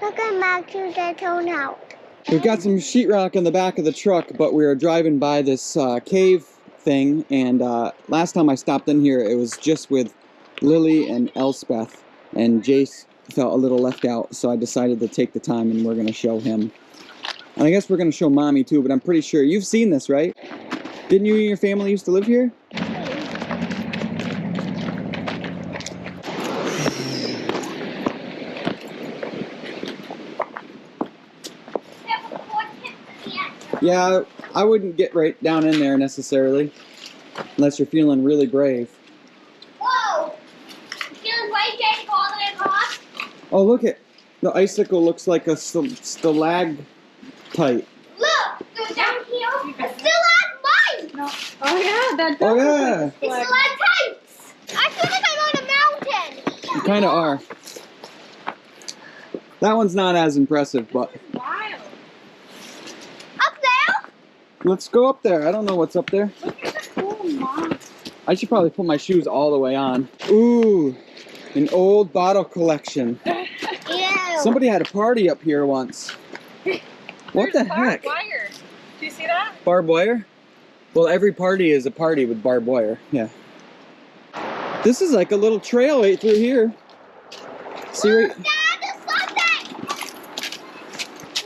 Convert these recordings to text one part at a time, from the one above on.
Welcome back to the townhouse. We've got some sheetrock in the back of the truck, but we were driving by this cave thing, and last time I stopped in here, it was just with Lily and Elspeth, and Jace felt a little left out, so I decided to take the time and we're going to show him. And I guess we're going to show Mommy too, but I'm pretty sure you've seen this, right? Didn't you and your family used to live here? Yeah, I wouldn't get right down in there necessarily, unless you're feeling really brave. Whoa! Feeling brave, Jake, all the way across? Oh, look at the icicle looks like a stalactite. Look! Go down here. It's stalagmite! No. Oh yeah, that does. Oh yeah! It's stalactites! I feel like I'm on a mountain! You kind of are. That one's not as impressive, but... Wild. Up there? Let's go up there. I don't know what's up there. Look at the cool moss. I should probably put my shoes all the way on. Ooh, an old bottle collection. Ew. Somebody had a party up here once. What the heck? Barbed wire. Do you see that? Barbed wire? Well, every party is a party with barbed wire. Yeah. This is like a little trail right through here. See right? Dad, there's something!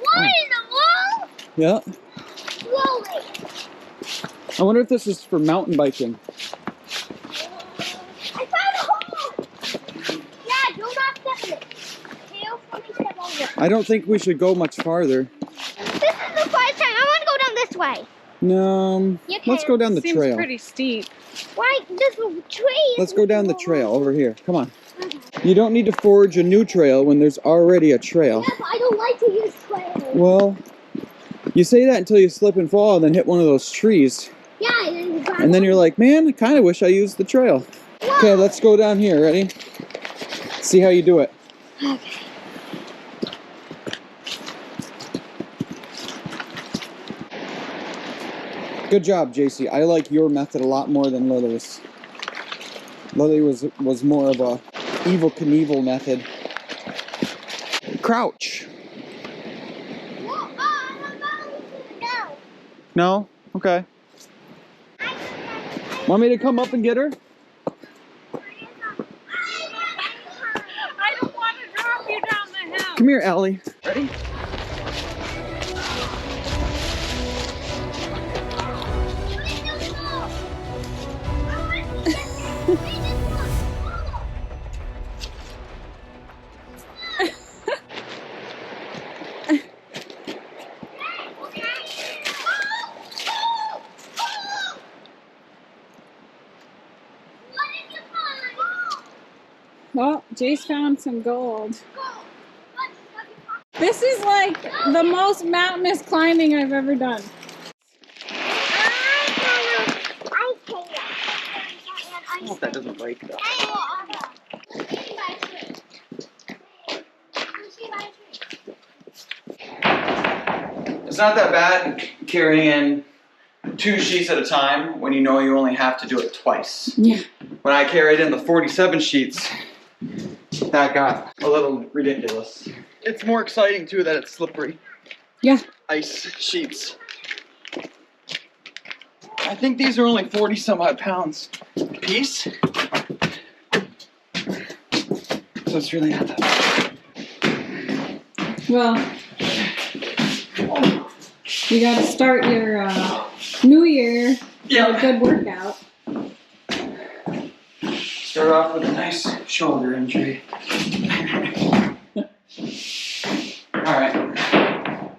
What in the world? Yeah. Slowly. I wonder if this is for mountain biking. I found a hole! Yeah, do not step in it. Tail for me, step over. I don't think we should go much farther. This is the first time. I want to go down this way. No, You let's go down the Seems trail. pretty steep. Why? This tree. Let's go down the trail over here. Come on. You don't need to forge a new trail when there's already a trail. Yes, I don't like to use trails. Well, you say that until you slip and fall and then hit one of those trees. Yeah, And then you're like, man, I kind of wish I used the trail. Okay, let's go down here. Ready? See how you do it. Okay. Good job, JC. I like your method a lot more than Lily's. Lily was more of a Evel Knievel method. Crouch. No. No? Okay. Want me to come up and get her? I don't want to drop you down the hill. Come here, Allie. Ready? Well, Jace found some gold. This is like the most mountainous climbing I've ever done. I hope that doesn't break though. It's not that bad carrying 2 sheets at a time when you know you only have to do it twice. Yeah. When I carried in the 47 sheets, that got a little ridiculous. It's more exciting too that it's slippery. Yeah. Ice sheets. I think these are only 40 some odd pounds a piece. So it's really not that bad. Well, you got to start your new year with a good workout. Start off with a nice shoulder injury. Alright.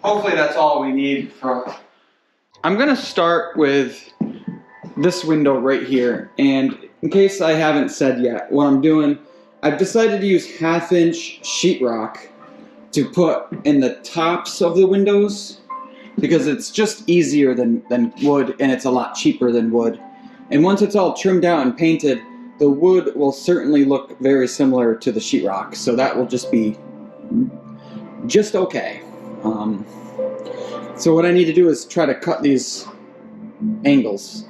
Hopefully that's all we need for... I'm gonna start with this window right here, and in case I haven't said yet, what I'm doing, I've decided to use 1/2-inch sheetrock to put in the tops of the windows because it's just easier than wood, and it's a lot cheaper than wood. And once it's all trimmed out and painted, the wood will certainly look very similar to the sheetrock, so that will just be just okay. So what I need to do is try to cut these angles,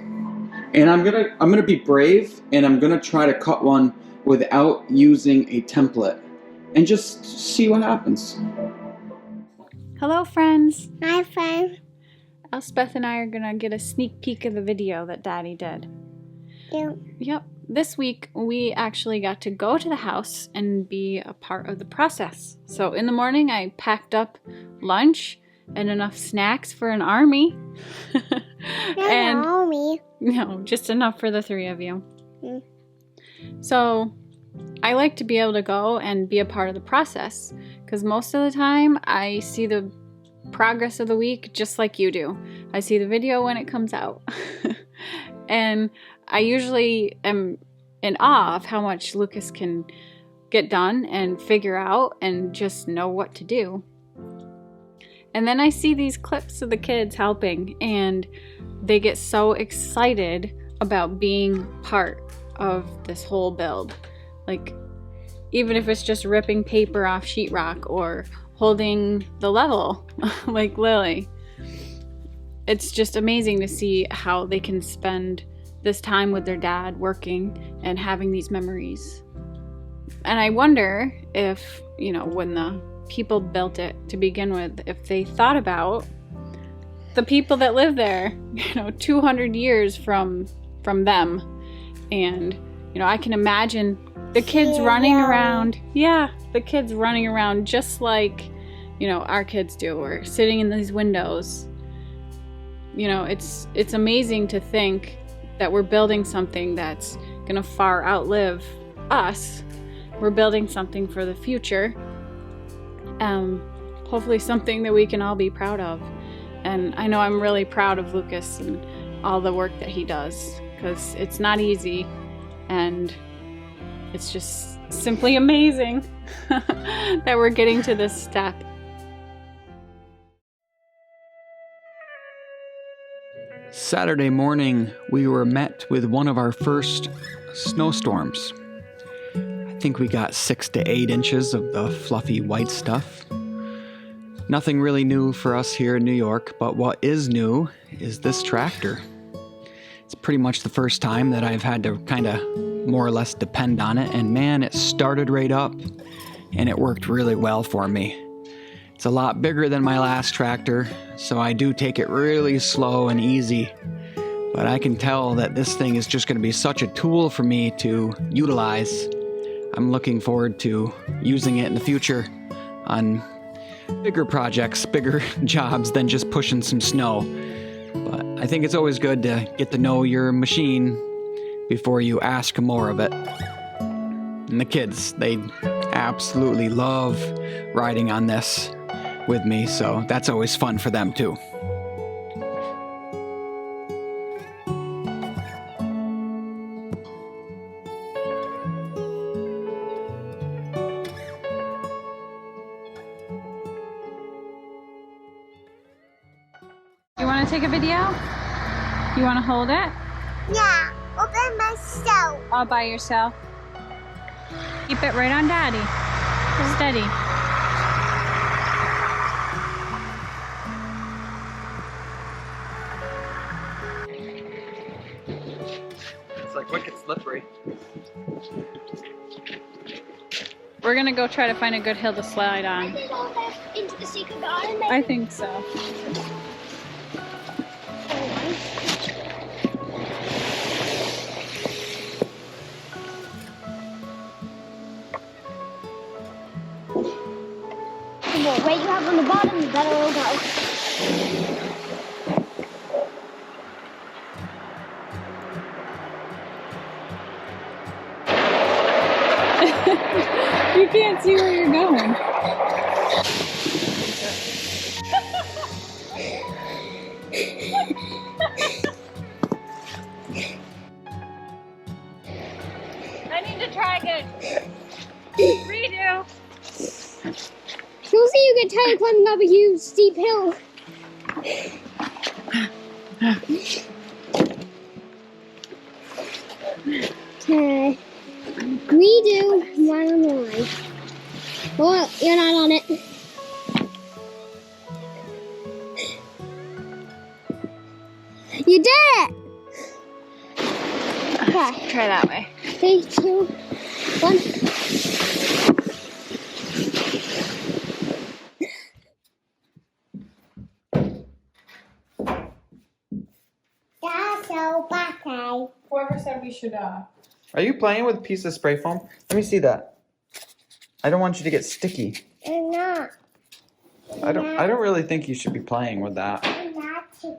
and I'm gonna be brave, and I'm gonna try to cut one without using a template, and just see what happens. Hello, friends. Hi, friend. Elspeth and I are gonna get a sneak peek of the video that Daddy did. Yep. This week, we actually got to go to the house and be a part of the process. So in the morning, I packed up lunch and enough snacks for an army. And army. No, just enough for the 3 of you. Mm. So I like to be able to go and be a part of the process because most of the time I see the progress of the week just like you do. I see the video when it comes out. And I usually am in awe of how much Lucas can get done and figure out and just know what to do. And then I see these clips of the kids helping and they get so excited about being part of this whole build. Like, even if it's just ripping paper off sheetrock or holding the level like Lily. It's just amazing to see how they can spend this time with their dad working and having these memories. And I wonder if, you know, when the people built it to begin with, if they thought about the people that live there, you know, 200 years from them. And, you know, I can imagine the kids running around. Yeah, the kids running around just like, you know, our kids do, or sitting in these windows. You know, it's amazing to think that we're building something that's gonna far outlive us. We're building something for the future. Hopefully something that we can all be proud of. And I know I'm really proud of Lucas and all the work that he does, because it's not easy and it's just simply amazing that we're getting to this step. Saturday morning, we were met with one of our first snowstorms. I think we got 6 to 8 inches of the fluffy white stuff. Nothing really new for us here in New York, but what is new is this tractor. It's pretty much the first time that I've had to kind of more or less depend on it, and man, it started right up, and it worked really well for me. It's a lot bigger than my last tractor, so I do take it really slow and easy. But I can tell that this thing is just going to be such a tool for me to utilize. I'm looking forward to using it in the future on bigger projects, bigger jobs than just pushing some snow. But I think it's always good to get to know your machine before you ask more of it. And the kids, they absolutely love riding on this with me, so that's always fun for them too. You want to take a video? You want to hold it? Yeah, all by myself. All by yourself. Keep it right on Daddy. Steady. It's like wicked slippery. We're gonna go try to find a good hill to slide on. I think I'll head into the secret garden. I think so. The more weight you have on the bottom, the better it'll go. You can't see where you're going. I need to try again. Redo. You'll see you get tired climbing up a huge steep hill. Okay. Redo. One on the line. Oh, you're not on it. You did it! Okay. Try that way. 3, 2, 1. so bad. Whoever said we should, Are you playing with a piece of spray foam? Let me see that. I don't want you to get sticky. I'm not. I don't really think you should be playing with that. I'm not sticky.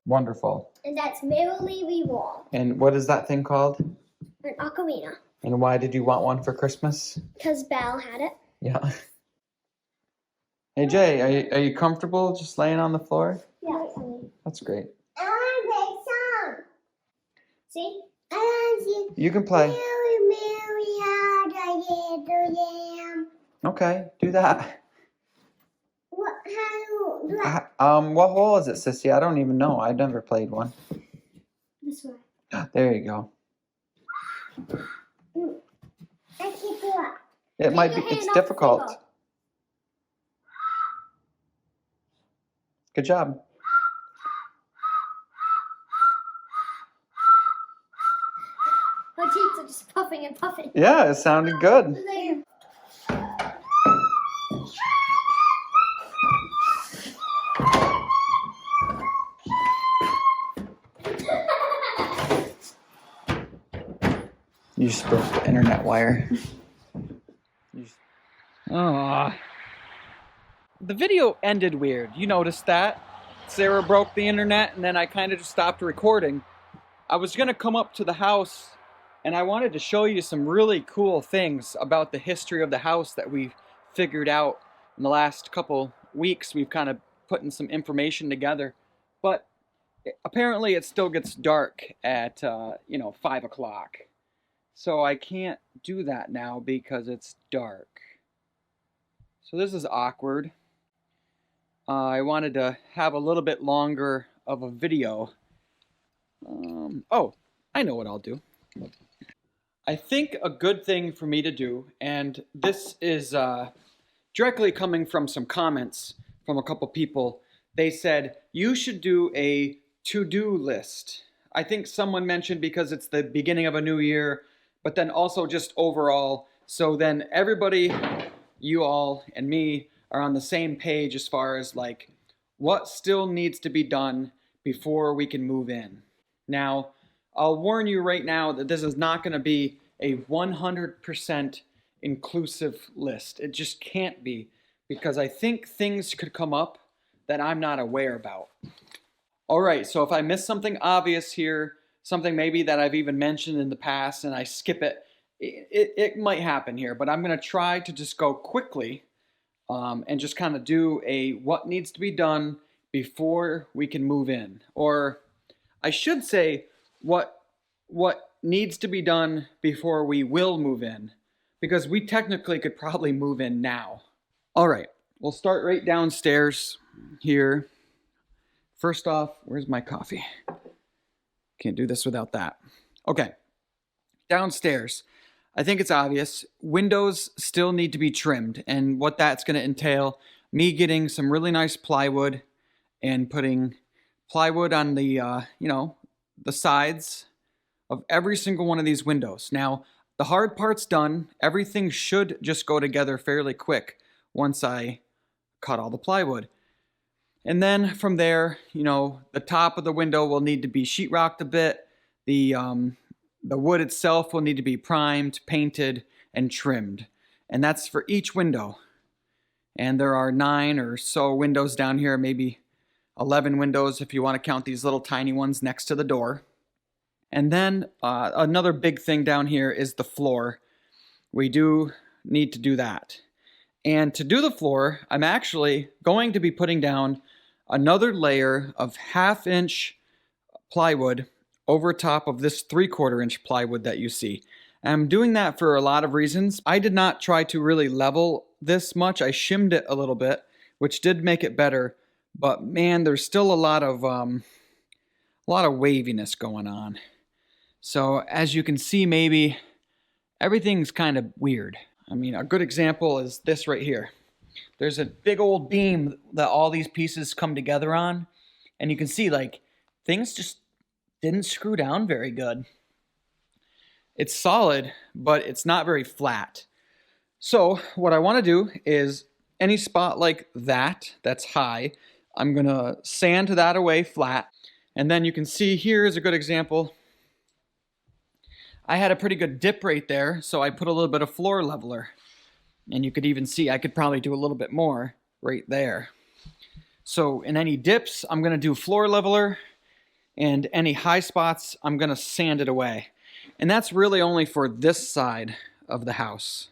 Wonderful. And that's Merrily We Roll. And what is that thing called? An ocarina. And why did you want one for Christmas? Because Belle had it. Yeah. Hey Jay, are you comfortable just laying on the floor? Yeah. That's great. I want to play song. See? I want to You can play. Mary, Mary had a little lamb. Okay, do that. What? How? What hole is it, Sissy? I don't even know. I've never played one. This way. There you go. I can't do it. It might be. your hand It's off the difficult. table. Good job. My teeth are just puffing and puffing. Yeah, it sounded good. There. You just broke the internet wire. Oh. The video ended weird. You noticed that. Sarah broke the internet and then I kind of just stopped recording. I was going to come up to the house and I wanted to show you some really cool things about the history of the house that we've figured out in the last couple weeks. We've kind of putting some information together. But apparently it still gets dark at, 5 o'clock. So I can't do that now because it's dark. So this is awkward. I wanted to have a little bit longer of a video. Oh, I know what I'll do. I think a good thing for me to do, and this is directly coming from some comments from a couple people. They said, you should do a to-do list. I think someone mentioned because it's the beginning of a new year, but then also just overall, so then everybody, you all and me, are on the same page as far as like what still needs to be done before we can move in. Now, I'll warn you right now that this is not going to be a 100% inclusive list. It just can't be, because I think things could come up that I'm not aware about. All right, so if I miss something obvious here, something maybe that I've even mentioned in the past and I skip it, it might happen here, but I'm going to try to just go quickly and just kind of do a what needs to be done before we can move in. Or I should say what needs to be done before we will move in, because we technically could probably move in now. All right, we'll start right downstairs here. First off, where's my coffee? Can't do this without that. Okay, downstairs. I think it's obvious. Windows still need to be trimmed, and what that's going to entail, me getting some really nice plywood and putting plywood on the, the sides of every single one of these windows. Now, the hard part's done. Everything should just go together fairly quick once I cut all the plywood. And then from there, the top of the window will need to be sheetrocked a bit. The wood itself will need to be primed, painted, and trimmed. And that's for each window. And there are 9 or so windows down here, maybe 11 windows if you want to count these little tiny ones next to the door. And then another big thing down here is the floor. We do need to do that. And to do the floor, I'm actually going to be putting down another layer of 1/2-inch plywood over top of this 3/4-inch plywood that you see. I'm doing that for a lot of reasons. I did not try to really level this much. I shimmed it a little bit, which did make it better. But man, there's still a lot of waviness going on. So as you can see, maybe everything's kind of weird. I mean, a good example is this right here. There's a big old beam that all these pieces come together on, And you can see like things just didn't screw down very good. It's solid, but it's not very flat. So what I want to do is any spot like that, that's high, I'm going to sand that away flat. And then you can see here is a good example. I had a pretty good dip right there, so I put a little bit of floor leveler. And you could even see I could probably do a little bit more right there. So in any dips, I'm going to do floor leveler, and any high spots, I'm going to sand it away. And that's really only for this side of the house.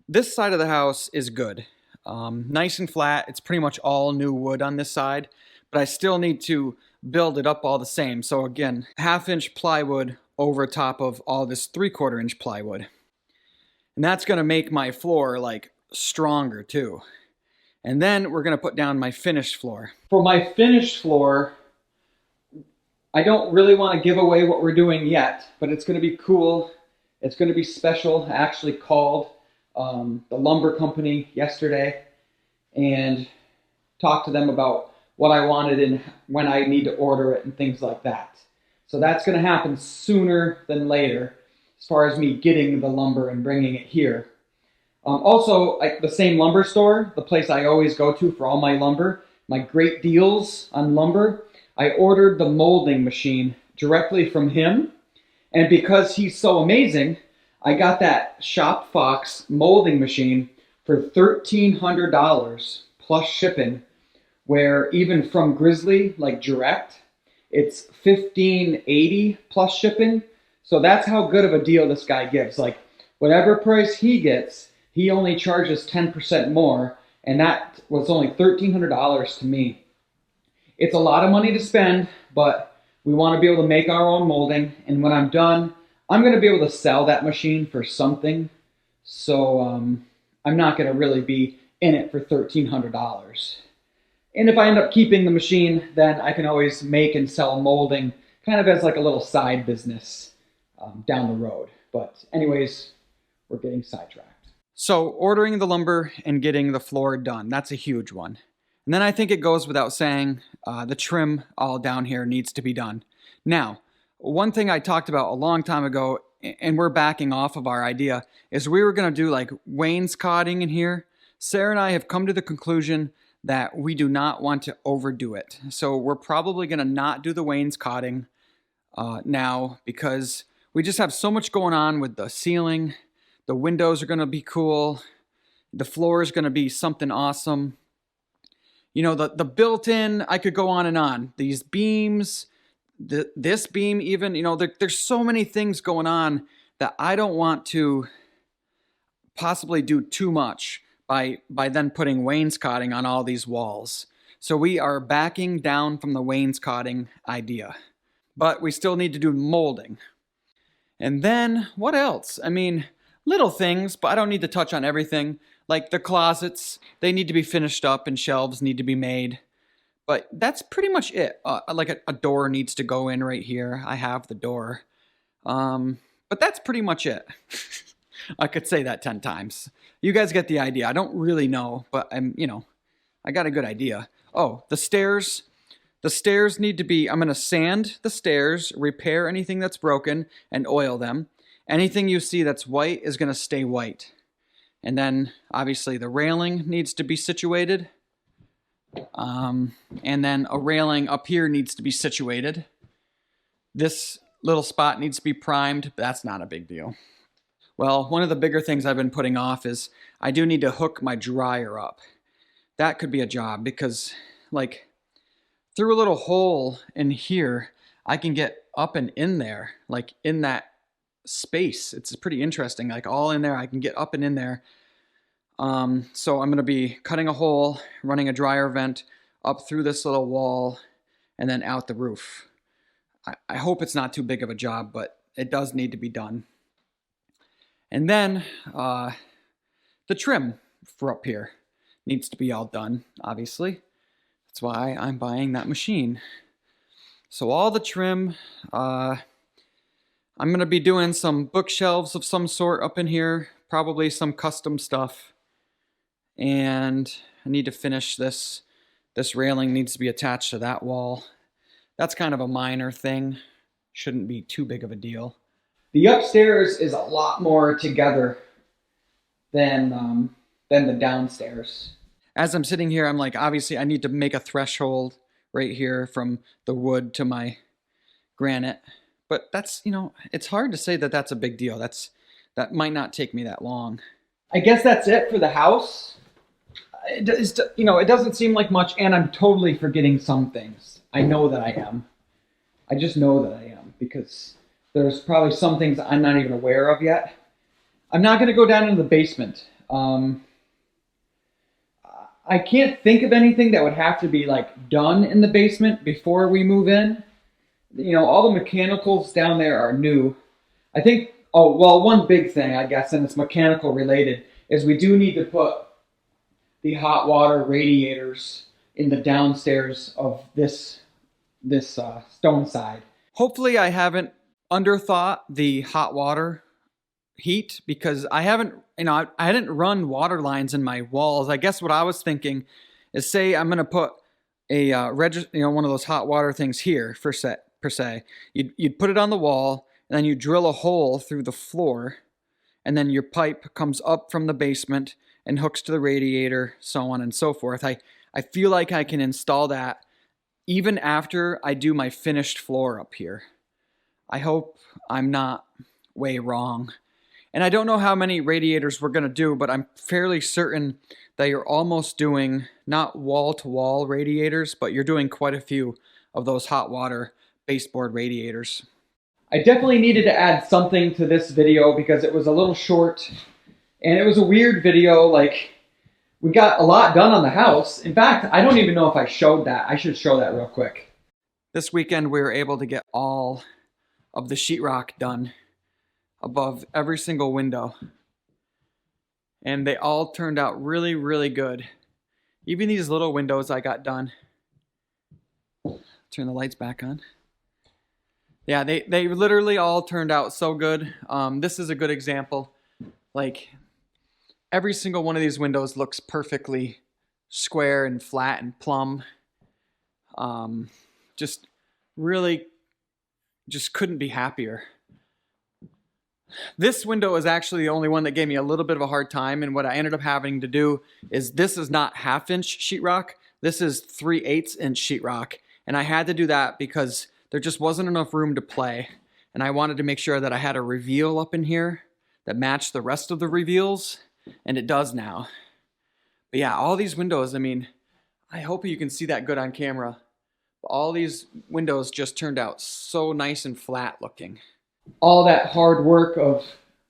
This side of the house is good. Nice and flat. It's pretty much all new wood on this side, but I still need to build it up all the same. So again, 1/2 inch plywood over top of all this 3/4 inch plywood. And that's going to make my floor like stronger too. And then we're going to put down my finished floor. For my finished floor, I don't really want to give away what we're doing yet, but it's going to be cool. It's going to be special. I actually called the lumber company yesterday and talked to them about what I wanted and when I need to order it and things like that. So that's going to happen sooner than later as far as me getting the lumber and bringing it here. Also, the same lumber store, the place I always go to for all my lumber, my great deals on lumber, I ordered the molding machine directly from him. And because he's so amazing, I got that Shop Fox molding machine for $1,300 plus shipping, where even from Grizzly, like direct, it's $1,580 plus shipping. So that's how good of a deal this guy gives. Like whatever price he gets, he only charges 10% more, and that was only $1,300 to me. It's a lot of money to spend, but we want to be able to make our own molding, and when I'm done, I'm going to be able to sell that machine for something. So I'm not going to really be in it for $1,300. And if I end up keeping the machine, then I can always make and sell molding kind of as like a little side business down the road. But anyways, we're getting sidetracked. So ordering the lumber and getting the floor done, that's a huge one. And then I think it goes without saying, the trim all down here needs to be done. Now, one thing I talked about a long time ago, and we're backing off of our idea, is we were going to do like wainscoting in here. Sarah and I have come to the conclusion that we do not want to overdo it. So we're probably going to not do the wainscoting now, because we just have so much going on with the ceiling. The windows are going to be cool. The floor is going to be something awesome. You know, the built-in, I could go on and on. These beams, this beam even, you know, there's so many things going on that I don't want to possibly do too much by then putting wainscoting on all these walls. So we are backing down from the wainscoting idea. But we still need to do molding. And then, what else? I mean, little things, but I don't need to touch on everything. Like the closets, they need to be finished up and shelves need to be made. But that's pretty much it. Like a door needs to go in right here. I have the door. But that's pretty much it. I could say that 10 times. You guys get the idea. I don't really know, but I got a good idea. Oh, the stairs. The stairs need to be, I'm going to sand the stairs, repair anything that's broken, and oil them. Anything you see that's white is going to stay white. And then, obviously, the railing needs to be situated. And then a railing up here needs to be situated. This little spot needs to be primed. But that's not a big deal. Well, one of the bigger things I've been putting off is I do need to hook my dryer up. That could be a job because, like, through a little hole in here, I can get up and in there, like in that space. It's pretty interesting, like all in there, I can get up and in there. So I'm going to be cutting a hole, running a dryer vent up through this little wall, and then out the roof. I hope it's not too big of a job, but it does need to be done. And then the trim for up here needs to be all done, obviously. That's why I'm buying that machine. So all the trim, I'm going to be doing some bookshelves of some sort up in here, probably some custom stuff. And I need to finish this this railing needs to be attached to that wall. That's kind of a minor thing. Shouldn't be too big of a deal. The upstairs is a lot more together than the downstairs. As I'm sitting here, I'm like, obviously I need to make a threshold right here from the wood to my granite. But that's, you know, it's hard to say that that's a big deal. That might not take me that long. I guess that's it for the house. It doesn't seem like much, and I'm totally forgetting some things. I know that I am. I just know that I am, because there's probably some things I'm not even aware of yet. I'm not going to go down into the basement. I can't think of anything that would have to be like done in the basement before we move in. You know, all the mechanicals down there are new. I think, oh, well, one big thing, I guess, and it's mechanical related, is we do need to put the hot water radiators in the downstairs of this stone side. Hopefully I haven't underthought the hot water heat, because I haven't, I hadn't run water lines in my walls. I guess what I was thinking is, say I'm going to put a one of those hot water things here per se. You'd put it on the wall, and then you drill a hole through the floor, and then your pipe comes up from the basement and hooks to the radiator, so on and so forth. I feel like I can install that even after I do my finished floor up here. I hope I'm not way wrong. And I don't know how many radiators we're going to do, but I'm fairly certain that you're almost doing not wall-to-wall radiators, but you're doing quite a few of those hot water baseboard radiators. I definitely needed to add something to this video because it was a little short, and it was a weird video. Like, we got a lot done on the house. In fact, I don't even know if I showed that. I should show that real quick. This weekend we were able to get all of the sheetrock done above every single window, and they all turned out really, really good. Even these little windows I got done. Turn the lights back on. Yeah, they literally all turned out so good. This is a good example. Like, every single one of these windows looks perfectly square and flat and plumb. Just really, just couldn't be happier. This window is actually the only one that gave me a little bit of a hard time, and what I ended up having to do is, this is not 1/2 inch sheetrock, this is 3/8 inch sheetrock, and I had to do that because there just wasn't enough room to play, and I wanted to make sure that I had a reveal up in here that matched the rest of the reveals, and it does now. But yeah, all these windows, I mean, I hope you can see that good on camera, but all these windows just turned out so nice and flat looking. All that hard work of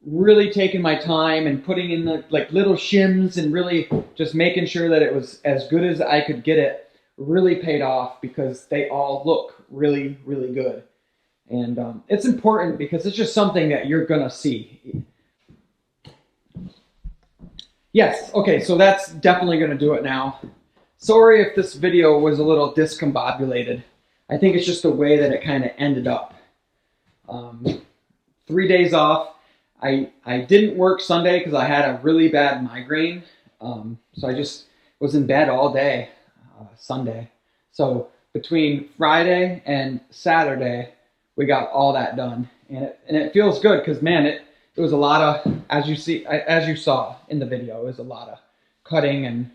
really taking my time and putting in the little shims and really just making sure that it was as good as I could get it really paid off, because they all look really, really good. And it's important because it's just something that you're gonna see. Yes, okay, so that's definitely gonna do it now. Sorry if this video was a little discombobulated. I think it's just the way that it kind of ended up. 3 days off. I didn't work Sunday because I had a really bad migraine. So I just was in bed all day Sunday. So between Friday and Saturday, we got all that done. And it feels good because, man, it was a lot of, as you saw in the video, it was a lot of cutting and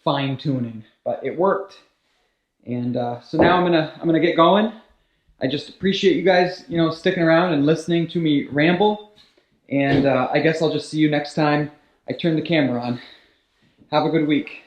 fine tuning, but it worked. And so now I'm gonna get going. I just appreciate you guys, sticking around and listening to me ramble. And I guess I'll just see you next time I turn the camera on. Have a good week.